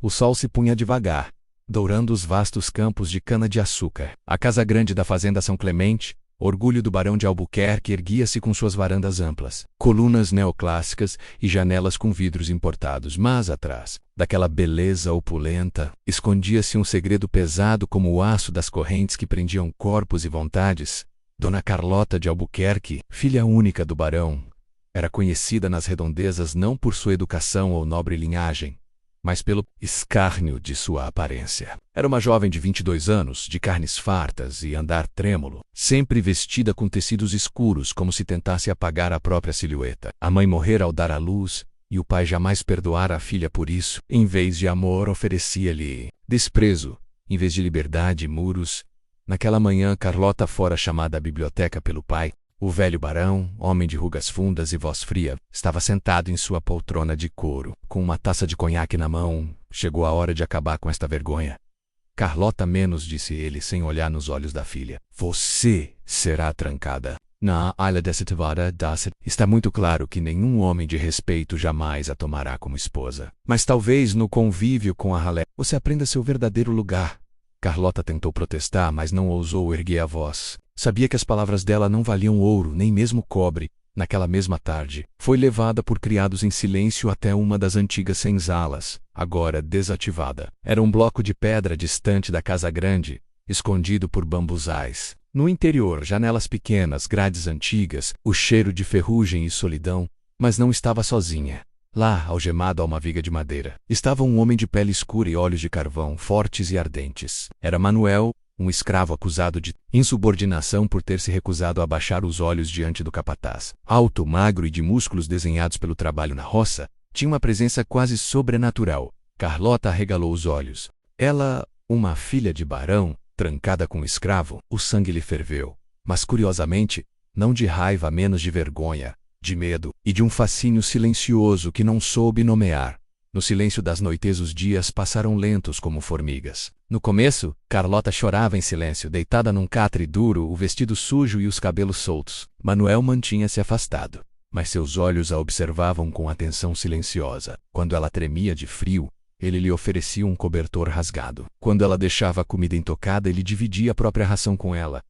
O sol se punha devagar, dourando os vastos campos de cana-de-açúcar. A casa grande da fazenda São Clemente, orgulho do barão de Albuquerque, erguia-se com suas varandas amplas, colunas neoclássicas e janelas com vidros importados. Mas atrás daquela beleza opulenta, escondia-se um segredo pesado como o aço das correntes que prendiam corpos e vontades. Dona Carlota de Albuquerque, filha única do barão, era conhecida nas redondezas não por sua educação ou nobre linhagem, mas pelo escárnio de sua aparência. Era uma jovem de 22 anos, de carnes fartas e andar trêmulo, sempre vestida com tecidos escuros como se tentasse apagar a própria silhueta. A mãe morrera ao dar à luz, e o pai jamais perdoara a filha por isso. Em vez de amor, oferecia-lhe desprezo, em vez de liberdade e muros. Naquela manhã, Carlota fora chamada à biblioteca pelo pai. O velho barão, homem de rugas fundas e voz fria, estava sentado em sua poltrona de couro, com uma taça de conhaque na mão. Chegou a hora de acabar com esta vergonha. Carlota menos, disse ele, sem olhar nos olhos da filha. Você será trancada na Ilha Desativada. Está muito claro que nenhum homem de respeito jamais a tomará como esposa. Mas talvez no convívio com a ralé você aprenda seu verdadeiro lugar. Carlota tentou protestar, mas não ousou erguer a voz. Sabia que as palavras dela não valiam ouro, nem mesmo cobre. Naquela mesma tarde, foi levada por criados em silêncio até uma das antigas senzalas, agora desativada. Era um bloco de pedra distante da casa grande, escondido por bambuzais. No interior, janelas pequenas, grades antigas, o cheiro de ferrugem e solidão, mas não estava sozinha. Lá, algemado a uma viga de madeira, estava um homem de pele escura e olhos de carvão, fortes e ardentes. Era Manuel, um escravo acusado de insubordinação por ter se recusado a abaixar os olhos diante do capataz. Alto, magro e de músculos desenhados pelo trabalho na roça, tinha uma presença quase sobrenatural. Carlota arregalou os olhos. Ela, uma filha de barão, trancada com um escravo, o sangue lhe ferveu. Mas curiosamente, não de raiva, menos de vergonha, de medo e de um fascínio silencioso que não soube nomear. No silêncio das noites os dias passaram lentos como formigas. No começo, Carlota chorava em silêncio, deitada num catre duro, o vestido sujo e os cabelos soltos. Manuel mantinha-se afastado, mas seus olhos a observavam com atenção silenciosa. Quando ela tremia de frio, ele lhe oferecia um cobertor rasgado. Quando ela deixava a comida intocada, ele dividia a própria ração com ela.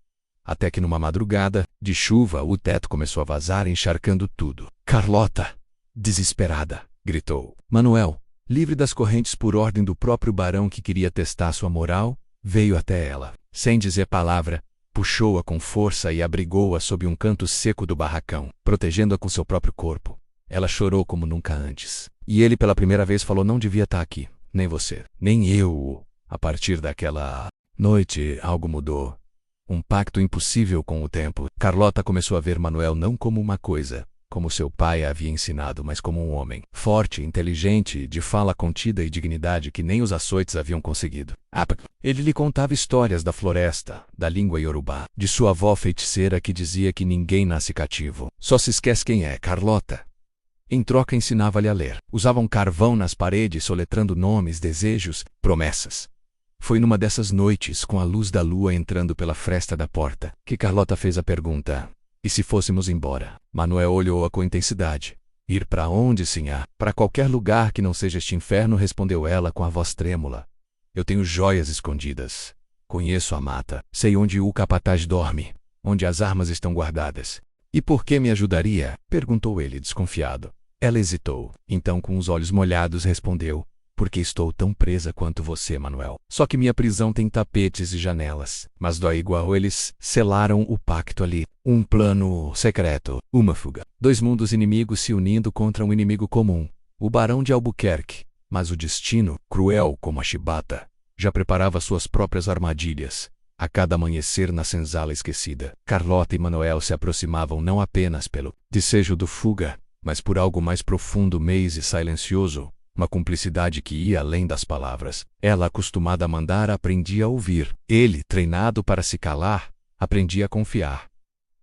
Até que numa madrugada, de chuva, o teto começou a vazar, encharcando tudo. Carlota, desesperada, gritou. Manuel, livre das correntes por ordem do próprio barão que queria testar sua moral, veio até ela. Sem dizer palavra, puxou-a com força e abrigou-a sob um canto seco do barracão, protegendo-a com seu próprio corpo. Ela chorou como nunca antes. E ele pela primeira vez falou: não devia estar aqui, nem você, nem eu. A partir daquela noite, algo mudou. Um pacto impossível com o tempo. Carlota começou a ver Manuel não como uma coisa, como seu pai a havia ensinado, mas como um homem, forte, inteligente, de fala contida e dignidade que nem os açoites haviam conseguido. Ele lhe contava histórias da floresta, da língua iorubá, de sua avó feiticeira que dizia que ninguém nasce cativo. Só se esquece quem é, Carlota. Em troca ensinava-lhe a ler. Usavam carvão nas paredes, soletrando nomes, desejos, promessas. Foi numa dessas noites, com a luz da lua entrando pela fresta da porta, que Carlota fez a pergunta: e se fôssemos embora? Manuel olhou-a com intensidade. Ir para onde, sinhá? Para qualquer lugar que não seja este inferno, respondeu ela com a voz trêmula. Eu tenho joias escondidas. Conheço a mata. Sei onde o capataz dorme, onde as armas estão guardadas. E por que me ajudaria? Perguntou ele, desconfiado. Ela hesitou. Então, com os olhos molhados, respondeu: porque estou tão presa quanto você, Manuel. Só que minha prisão tem tapetes e janelas. Mas dói igual. Eles selaram o pacto ali. Um plano secreto. Uma fuga. Dois mundos inimigos se unindo contra um inimigo comum. O barão de Albuquerque. Mas o destino, cruel como a chibata, já preparava suas próprias armadilhas. A cada amanhecer na senzala esquecida, Carlota e Manuel se aproximavam não apenas pelo desejo do fuga, mas por algo mais profundo, mês e silencioso. Uma cumplicidade que ia além das palavras. Ela, acostumada a mandar, aprendia a ouvir. Ele, treinado para se calar, aprendia a confiar.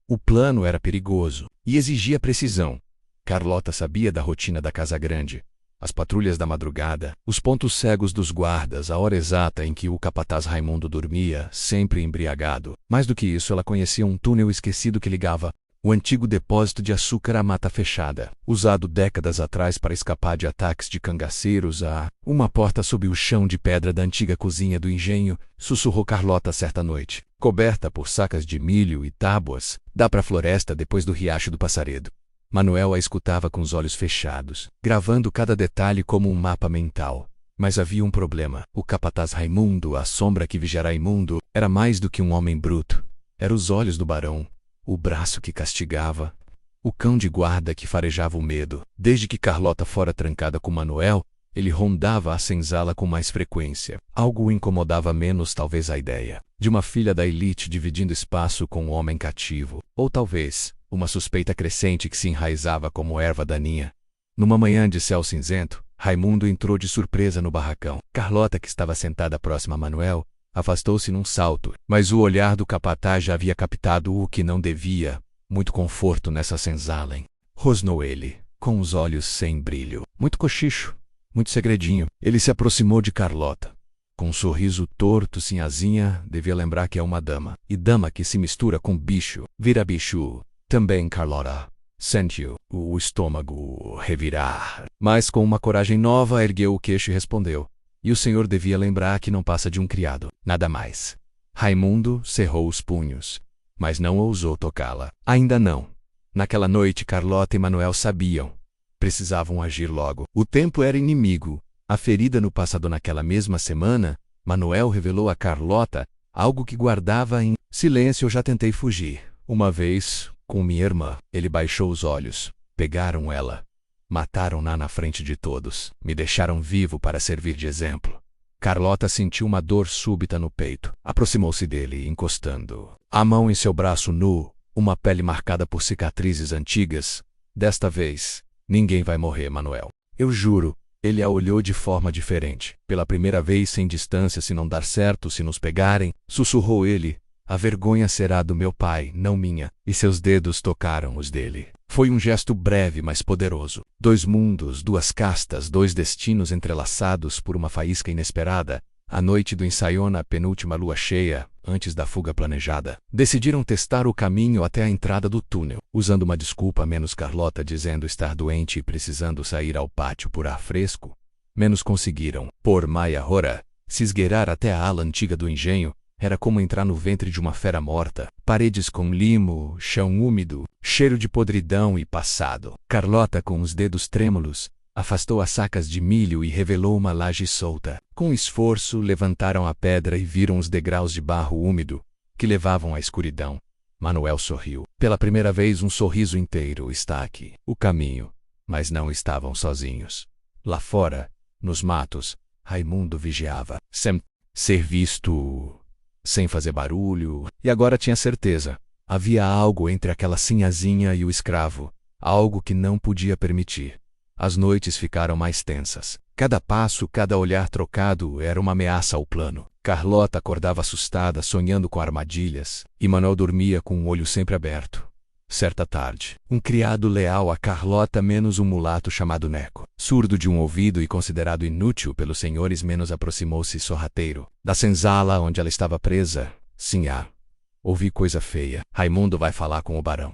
O plano era perigoso e exigia precisão. Carlota sabia da rotina da casa grande. As patrulhas da madrugada, os pontos cegos dos guardas, a hora exata em que o capataz Raimundo dormia, sempre embriagado. Mais do que isso, ela conhecia um túnel esquecido que ligava O antigo depósito de açúcar à mata fechada, usado décadas atrás para escapar de ataques de cangaceiros, uma porta sob o chão de pedra da antiga cozinha do engenho, sussurrou Carlota certa noite. Coberta por sacas de milho e tábuas, dá para a floresta depois do riacho do Passaredo. Manuel a escutava com os olhos fechados, gravando cada detalhe como um mapa mental. Mas havia um problema. O capataz Raimundo, a sombra que vigiara Raimundo, era mais do que um homem bruto. Era os olhos do barão, o braço que castigava, o cão de guarda que farejava o medo. Desde que Carlota fora trancada com Manuel, ele rondava a senzala com mais frequência. Algo o incomodava menos, talvez a ideia de uma filha da elite dividindo espaço com um homem cativo. Ou talvez, uma suspeita crescente que se enraizava como erva daninha. Numa manhã de céu cinzento, Raimundo entrou de surpresa no barracão. Carlota, que estava sentada próxima a Manuel, afastou-se num salto, mas o olhar do capataz já havia captado o que não devia. Muito conforto nessa senzala, hein? Rosnou ele, com os olhos sem brilho. Muito cochicho, muito segredinho. Ele se aproximou de Carlota. Com um sorriso torto, sinhazinha, devia lembrar que é uma dama. E dama que se mistura com bicho, vira bicho. Também Carlota sentiu o estômago revirar. Mas com uma coragem nova ergueu o queixo e respondeu. E o senhor devia lembrar que não passa de um criado. Nada mais. Raimundo cerrou os punhos, mas não ousou tocá-la. Ainda não. Naquela noite, Carlota e Manuel sabiam. Precisavam agir logo. O tempo era inimigo. A ferida no passado naquela mesma semana, Manuel revelou a Carlota algo que guardava em silêncio. Eu já tentei fugir. Uma vez, com minha irmã. Ele baixou os olhos. Pegaram ela. Mataram-na na frente de todos. Me deixaram vivo para servir de exemplo. Carlota sentiu uma dor súbita no peito. Aproximou-se dele, encostando a mão em seu braço nu, uma pele marcada por cicatrizes antigas. Desta vez, ninguém vai morrer, Manuel. Eu juro. Ele a olhou de forma diferente. Pela primeira vez sem distância, se não dar certo, se nos pegarem, sussurrou ele. A vergonha será do meu pai, não minha. E seus dedos tocaram os dele. Foi um gesto breve, mas poderoso. 2 mundos, 2 castas, 2 destinos entrelaçados por uma faísca inesperada. A noite do ensaio na penúltima lua cheia, antes da fuga planejada. Decidiram testar o caminho até a entrada do túnel, usando uma desculpa, menos Carlota dizendo estar doente e precisando sair ao pátio por ar fresco. Menos conseguiram. Por Maia Rora, se esgueirar até a ala antiga do engenho, era como entrar no ventre de uma fera morta. Paredes com limo, chão úmido, cheiro de podridão e passado. Carlota, com os dedos trêmulos, afastou as sacas de milho e revelou uma laje solta. Com esforço, levantaram a pedra e viram os degraus de barro úmido, que levavam à escuridão. Manuel sorriu. Pela primeira vez, um sorriso inteiro está aqui. O caminho. Mas não estavam sozinhos. Lá fora, nos matos, Raimundo vigiava. Sem ser visto, sem fazer barulho, e agora tinha certeza. Havia algo entre aquela sinhazinha e o escravo, algo que não podia permitir. As noites ficaram mais tensas. Cada passo, cada olhar trocado era uma ameaça ao plano. Carlota acordava assustada, sonhando com armadilhas, e Manuel dormia com o olho sempre aberto. Certa tarde, um criado leal a Carlota menos um mulato chamado Neco, surdo de um ouvido e considerado inútil pelos senhores menos, aproximou-se sorrateiro da senzala onde ela estava presa. Sinhá, ouvi coisa feia. Raimundo vai falar com o barão.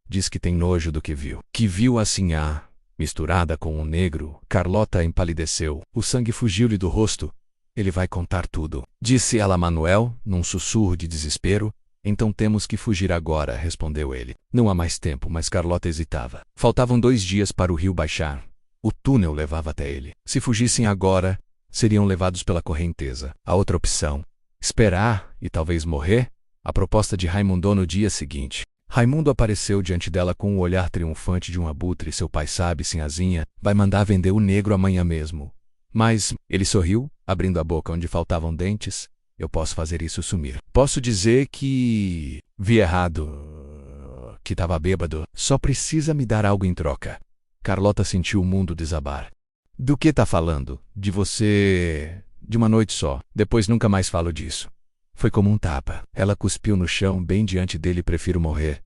Diz que tem nojo do que viu. Que viu a Sinhá, misturada com um negro. Carlota empalideceu. O sangue fugiu-lhe do rosto. Ele vai contar tudo, disse ela a Manuel, num sussurro de desespero. Então temos que fugir agora, respondeu ele. Não há mais tempo, mas Carlota hesitava. Faltavam 2 dias para o rio baixar. O túnel levava até ele. Se fugissem agora, seriam levados pela correnteza. A outra opção, esperar e talvez morrer? A proposta de Raimundo no dia seguinte. Raimundo apareceu diante dela com o olhar triunfante de um abutre. Seu pai sabe, sinhazinha, vai mandar vender o negro amanhã mesmo. Mas, ele sorriu, abrindo a boca onde faltavam dentes. Eu posso fazer isso sumir. Posso dizer que vi errado, que estava bêbado. Só precisa me dar algo em troca. Carlota sentiu o mundo desabar. Do que tá falando? De você... de uma noite só. Depois nunca mais falo disso. Foi como um tapa. Ela cuspiu no chão bem diante dele. Prefiro morrer.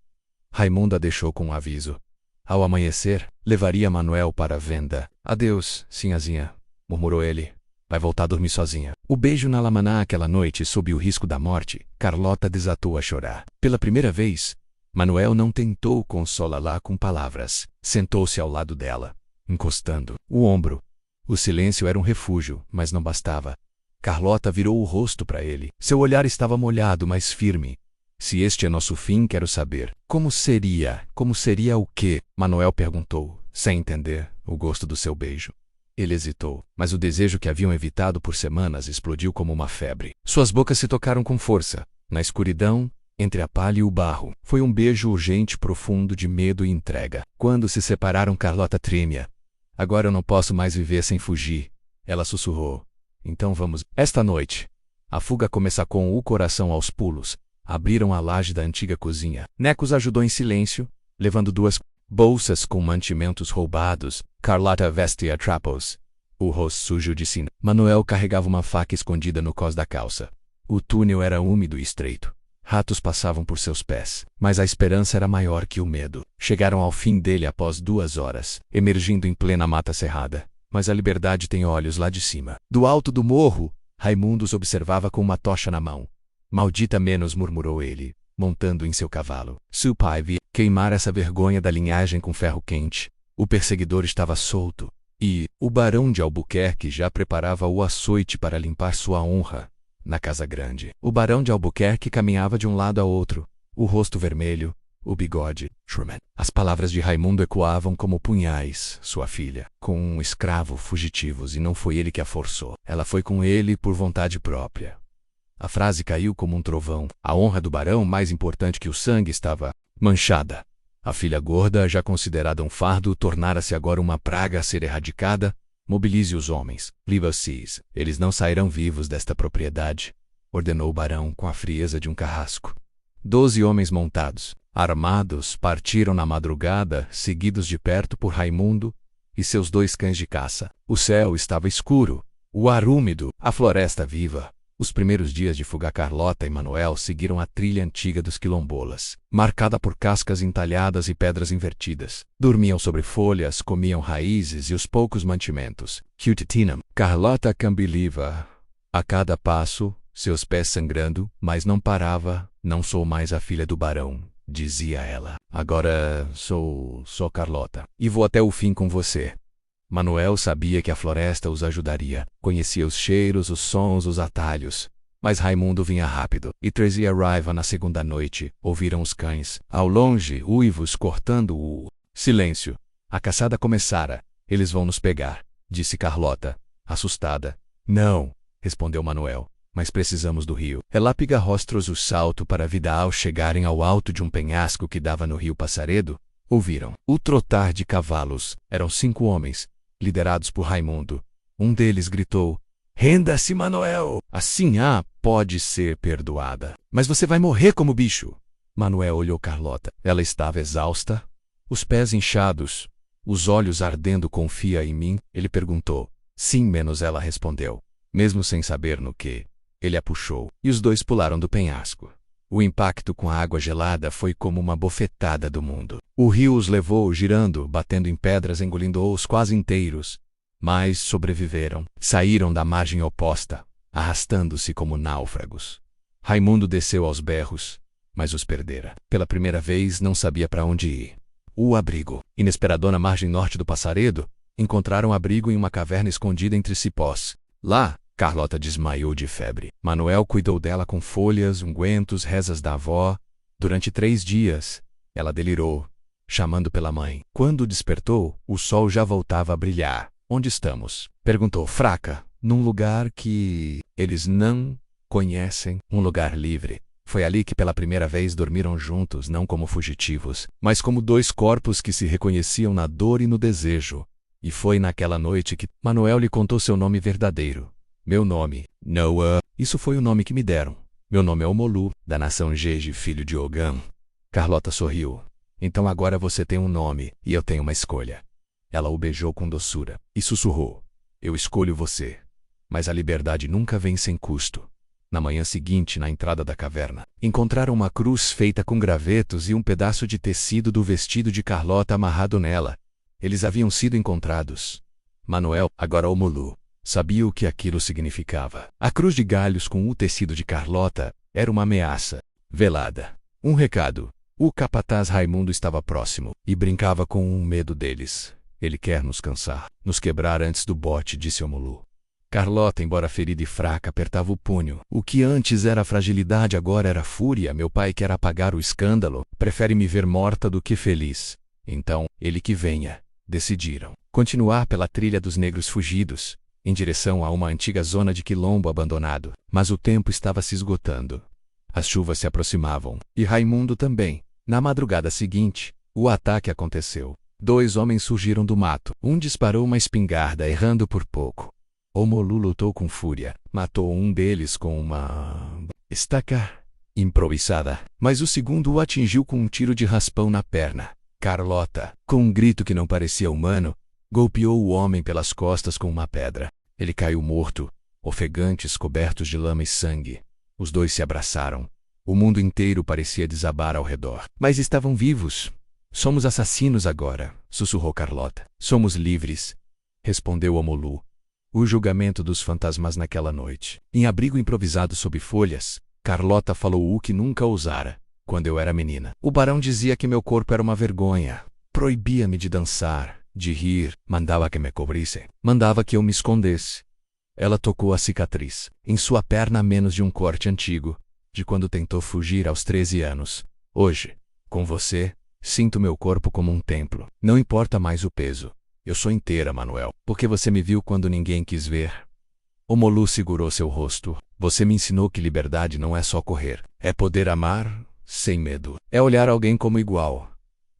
Raimundo a deixou com um aviso. Ao amanhecer, levaria Manuel para a venda. Adeus, sinhazinha, murmurou ele. Vai voltar a dormir sozinha. O beijo na lamaná aquela noite, sob o risco da morte, Carlota desatou a chorar. Pela primeira vez, Manuel não tentou consolá-la com palavras. Sentou-se ao lado dela, encostando o ombro. O silêncio era um refúgio, mas não bastava. Carlota virou o rosto para ele. Seu olhar estava molhado, mas firme. Se este é nosso fim, quero saber. Como seria? Como seria o quê? Manuel perguntou, sem entender o gosto do seu beijo. Ele hesitou, mas o desejo que haviam evitado por semanas explodiu como uma febre. Suas bocas se tocaram com força, na escuridão, entre a palha e o barro. Foi um beijo urgente, profundo, de medo e entrega. Quando se separaram, Carlota tremia. Agora eu não posso mais viver sem fugir. Ela sussurrou. Então vamos. Esta noite. A fuga começa com o coração aos pulos. Abriram a laje da antiga cozinha. Necos ajudou em silêncio, levando 2 bolsas com mantimentos roubados. Carlota vestia trapos, o rosto sujo de cinza. Manuel carregava uma faca escondida no cós da calça. O túnel era úmido e estreito. Ratos passavam por seus pés, mas a esperança era maior que o medo. Chegaram ao fim dele após 2 horas, emergindo em plena mata cerrada. Mas a liberdade tem olhos lá de cima. Do alto do morro, Raimundo os observava com uma tocha na mão. Maldita menos, murmurou ele, montando em seu cavalo. Seu pai via queimar essa vergonha da linhagem com ferro quente. O perseguidor estava solto, e o barão de Albuquerque já preparava o açoite para limpar sua honra. Na casa grande, o barão de Albuquerque caminhava de um lado a outro, o rosto vermelho, o bigode. Truman. As palavras de Raimundo ecoavam como punhais. Sua filha, com um escravo, fugitivos, e não foi ele que a forçou. Ela foi com ele por vontade própria. A frase caiu como um trovão. A honra do barão, mais importante que o sangue, estava manchada. A filha gorda, já considerada um fardo, tornara-se agora uma praga a ser erradicada. Mobilize os homens. Leave-os. Eles não sairão vivos desta propriedade, ordenou o barão com a frieza de um carrasco. 12 homens montados, armados, partiram na madrugada, seguidos de perto por Raimundo e seus 2 cães de caça. O céu estava escuro, o ar úmido, a floresta viva. Os primeiros dias de fuga, Carlota e Manuel seguiram a trilha antiga dos quilombolas, marcada por cascas entalhadas e pedras invertidas. Dormiam sobre folhas, comiam raízes e os poucos mantimentos. Cutitinam. Carlota cambiliva. A cada passo, seus pés sangrando, mas não parava. Não sou mais a filha do barão, dizia ela. Agora sou Carlota, e vou até o fim com você. Manuel sabia que a floresta os ajudaria. Conhecia os cheiros, os sons, os atalhos. Mas Raimundo vinha rápido, e trazia raiva na segunda noite. Ouviram os cães, ao longe, uivos cortando o silêncio. A caçada começara. Eles vão nos pegar, disse Carlota, assustada. Não, respondeu Manuel, mas precisamos do rio. Relápiga rostros o salto para a vida ao chegarem ao alto de um penhasco que dava no rio Passaredo. Ouviram o trotar de cavalos. Eram 5 homens, liderados por Raimundo. Um deles gritou, renda-se, Manuel! Assim pode ser perdoada. Mas você vai morrer como bicho. Manuel olhou Carlota. Ela estava exausta, os pés inchados, os olhos ardendo. Confia em mim? Ele perguntou. Sim, menos ela respondeu. Mesmo sem saber no que, ele a puxou, e os 2 pularam do penhasco. O impacto com a água gelada foi como uma bofetada do mundo. O rio os levou, girando, batendo em pedras, engolindo-os quase inteiros. Mas sobreviveram. Saíram da margem oposta, arrastando-se como náufragos. Raimundo desceu aos berros, mas os perdera. Pela primeira vez, não sabia para onde ir. O abrigo. Inesperador na margem norte do Passaredo, encontraram abrigo em uma caverna escondida entre cipós. Lá, Carlota desmaiou de febre. Manuel cuidou dela com folhas, ungüentos, rezas da avó. Durante 3 dias, ela delirou, chamando pela mãe. Quando despertou, o sol já voltava a brilhar. Onde estamos? Perguntou, fraca. Num lugar que eles não conhecem. Um lugar livre. Foi ali que pela primeira vez dormiram juntos, não como fugitivos, mas como 2 corpos que se reconheciam na dor e no desejo. E foi naquela noite que Manuel lhe contou seu nome verdadeiro. Meu nome, Noah. Isso foi o nome que me deram. Meu nome é Omolu, da nação Jeje, filho de Ogam. Carlota sorriu. Então agora você tem um nome, e eu tenho uma escolha. Ela o beijou com doçura, e sussurrou. Eu escolho você. Mas a liberdade nunca vem sem custo. Na manhã seguinte, na entrada da caverna, encontraram uma cruz feita com gravetos e um pedaço de tecido do vestido de Carlota amarrado nela. Eles haviam sido encontrados. Manuel, agora Omolu, sabia o que aquilo significava. A cruz de galhos com o tecido de Carlota era uma ameaça velada. Um recado. O capataz Raimundo estava próximo e brincava com um medo deles. Ele quer nos cansar, nos quebrar antes do bote, disse Omolu. Carlota, embora ferida e fraca, apertava o punho. O que antes era fragilidade agora era fúria. Meu pai quer apagar o escândalo. Prefere me ver morta do que feliz. Então, ele que venha. Decidiram continuar pela trilha dos negros fugidos, em direção a uma antiga zona de quilombo abandonado. Mas o tempo estava se esgotando. As chuvas se aproximavam, e Raimundo também. Na madrugada seguinte, o ataque aconteceu. 2 homens surgiram do mato. Um disparou uma espingarda, errando por pouco. Omolu lutou com fúria. Matou um deles com uma estaca improvisada, mas o segundo o atingiu com um tiro de raspão na perna. Carlota, com um grito que não parecia humano, golpeou o homem pelas costas com uma pedra. Ele caiu morto, ofegantes, cobertos de lama e sangue. Os 2 se abraçaram. O mundo inteiro parecia desabar ao redor. Mas estavam vivos. Somos assassinos agora, sussurrou Carlota. Somos livres, respondeu Omolu. O julgamento dos fantasmas naquela noite. Em abrigo improvisado sob folhas, Carlota falou o que nunca ousara. Quando eu era menina, o barão dizia que meu corpo era uma vergonha. Proibia-me de dançar, de rir, mandava que me cobrissem. Mandava que eu me escondesse. Ela tocou a cicatriz. Em sua perna menos de um corte antigo, de quando tentou fugir aos 13 anos. Hoje, com você, sinto meu corpo como um templo. Não importa mais o peso. Eu sou inteira, Manuel, porque você me viu quando ninguém quis ver. Omolu segurou seu rosto. Você me ensinou que liberdade não é só correr. É poder amar sem medo. É olhar alguém como igual.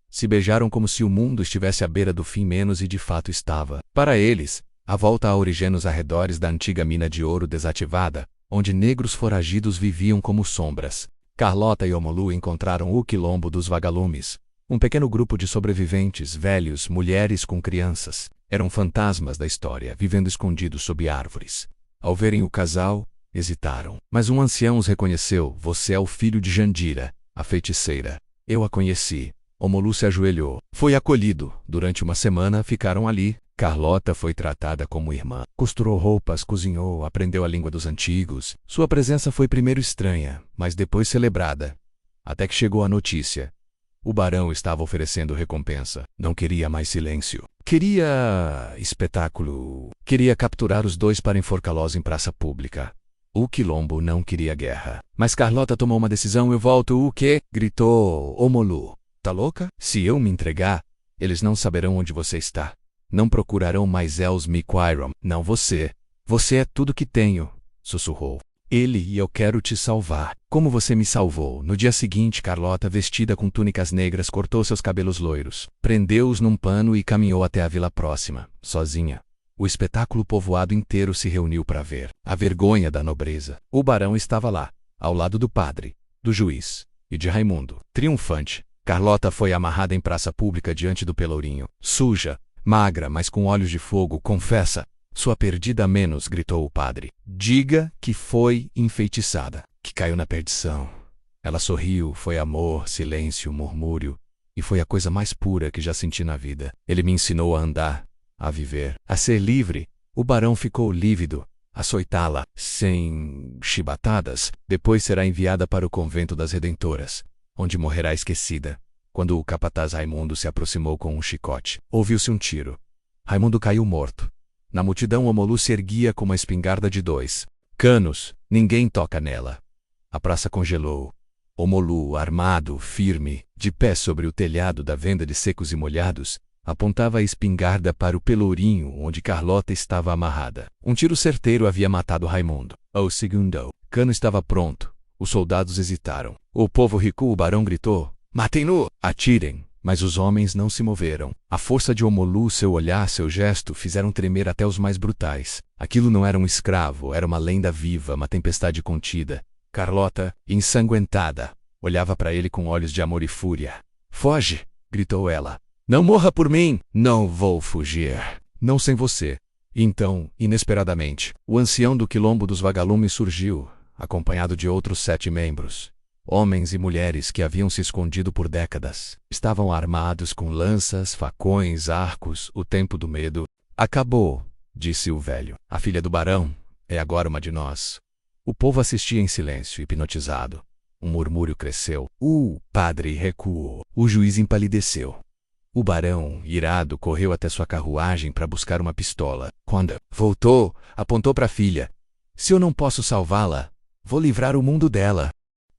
Se beijaram como se o mundo estivesse à beira do fim menos e de fato estava. Para eles, a volta a origem nos arredores da antiga mina de ouro desativada, onde negros foragidos viviam como sombras. Carlota e Omolu encontraram o quilombo dos vagalumes. Um pequeno grupo de sobreviventes, velhos, mulheres com crianças. Eram fantasmas da história, vivendo escondidos sob árvores. Ao verem o casal, hesitaram. Mas um ancião os reconheceu. Você é o filho de Jandira, a feiticeira. Eu a conheci. Omolu se ajoelhou. Foi acolhido. Durante uma semana ficaram ali. Carlota foi tratada como irmã. Costurou roupas, cozinhou, aprendeu a língua dos antigos. Sua presença foi primeiro estranha, mas depois celebrada. Até que chegou a notícia. O barão estava oferecendo recompensa. Não queria mais silêncio. Queria espetáculo. Queria capturar os 2 para enforcá-los em praça pública. O quilombo não queria guerra. Mas Carlota tomou uma decisão. Eu volto. O quê? Gritou Omolu. Tá louca? Se eu me entregar, eles não saberão onde você está. Não procurarão mais Elsme Quiron. Não você. Você é tudo que tenho, sussurrou. Ele e eu quero te salvar. Como você me salvou? No dia seguinte, Carlota, vestida com túnicas negras, cortou seus cabelos loiros, prendeu-os num pano e caminhou até a vila próxima, sozinha. O espetáculo povoado inteiro se reuniu para ver. A vergonha da nobreza. O barão estava lá, ao lado do padre, do juiz e de Raimundo. Triunfante, Carlota foi amarrada em praça pública diante do pelourinho. Suja, magra, mas com olhos de fogo. Confessa. Sua perdida menos, gritou o padre. Diga que foi enfeitiçada, que caiu na perdição. Ela sorriu, foi amor, silêncio, murmúrio, e foi a coisa mais pura que já senti na vida. Ele me ensinou a andar, a viver, a ser livre. O barão ficou lívido. Açoitá-la, sem chibatadas, depois será enviada para o convento das Redentoras, onde morrerá esquecida. Quando o capataz Raimundo se aproximou com um chicote, ouviu-se um tiro. Raimundo caiu morto. Na multidão, Omolu se erguia com uma espingarda de 2 canos. Ninguém toca nela. A praça congelou. Omolu, armado, firme, de pé sobre o telhado da venda de secos e molhados, apontava a espingarda para o pelourinho onde Carlota estava amarrada. Um tiro certeiro havia matado Raimundo. O segundo cano estava pronto. Os soldados hesitaram. O povo recuou. O barão gritou: matem-no! Atirem! Mas os homens não se moveram. A força de Omolu, seu olhar, seu gesto, fizeram tremer até os mais brutais. Aquilo não era um escravo, era uma lenda viva, uma tempestade contida. Carlota, ensanguentada, olhava para ele com olhos de amor e fúria. Foge! Gritou ela. Não morra por mim! Não vou fugir. Não sem você. Então, inesperadamente, o ancião do quilombo dos vagalumes surgiu, acompanhado de outros 7 membros. Homens e mulheres que haviam se escondido por décadas. Estavam armados com lanças, facões, arcos. O tempo do medo acabou, disse o velho. A filha do barão é agora uma de nós. O povo assistia em silêncio, hipnotizado. Um murmúrio cresceu. O padre recuou. O juiz empalideceu. O barão, irado, correu até sua carruagem para buscar uma pistola. Quando voltou, apontou para a filha. Se eu não posso salvá-la, vou livrar o mundo dela.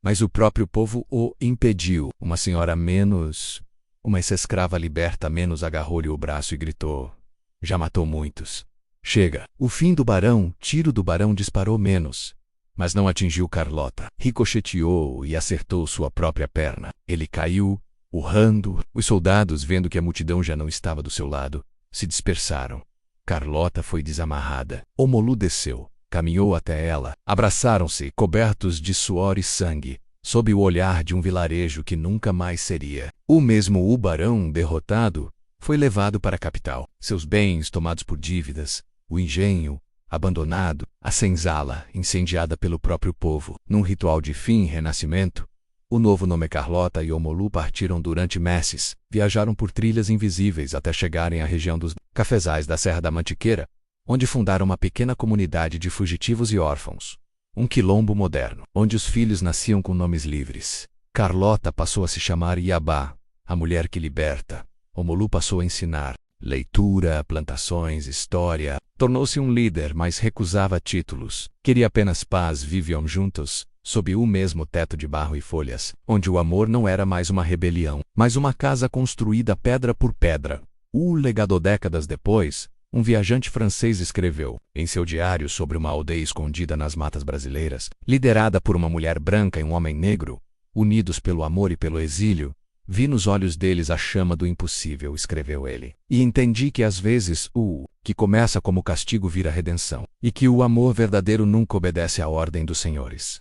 Mas o próprio povo o impediu. Uma senhora menos, uma ex-escrava liberta menos agarrou-lhe o braço e gritou. Já matou muitos. Chega. O fim do barão, tiro do barão disparou menos. Mas não atingiu Carlota. Ricocheteou e acertou sua própria perna. Ele caiu, urrando. Os soldados, vendo que a multidão já não estava do seu lado, se dispersaram. Carlota foi desamarrada. Omolu desceu, caminhou até ela. Abraçaram-se, cobertos de suor e sangue, sob o olhar de um vilarejo que nunca mais seria. O mesmo barão, derrotado, foi levado para a capital. Seus bens tomados por dívidas, o engenho abandonado, a senzala incendiada pelo próprio povo. Num ritual de fim e renascimento, o novo nome Carlota e Omolu partiram durante messes, viajaram por trilhas invisíveis até chegarem à região dos cafezais da Serra da Mantiqueira, onde fundaram uma pequena comunidade de fugitivos e órfãos. Um quilombo moderno, onde os filhos nasciam com nomes livres. Carlota passou a se chamar Iabá, a mulher que liberta. Omolu passou a ensinar leitura, plantações, história. Tornou-se um líder, mas recusava títulos. Queria apenas paz. Viviam juntos, sob o mesmo teto de barro e folhas, onde o amor não era mais uma rebelião, mas uma casa construída pedra por pedra. O legado. Décadas depois, um viajante francês escreveu, em seu diário, sobre uma aldeia escondida nas matas brasileiras, liderada por uma mulher branca e um homem negro, unidos pelo amor e pelo exílio. Vi nos olhos deles a chama do impossível, escreveu ele. E entendi que às vezes o que começa como castigo vira redenção, e que o amor verdadeiro nunca obedece à ordem dos senhores.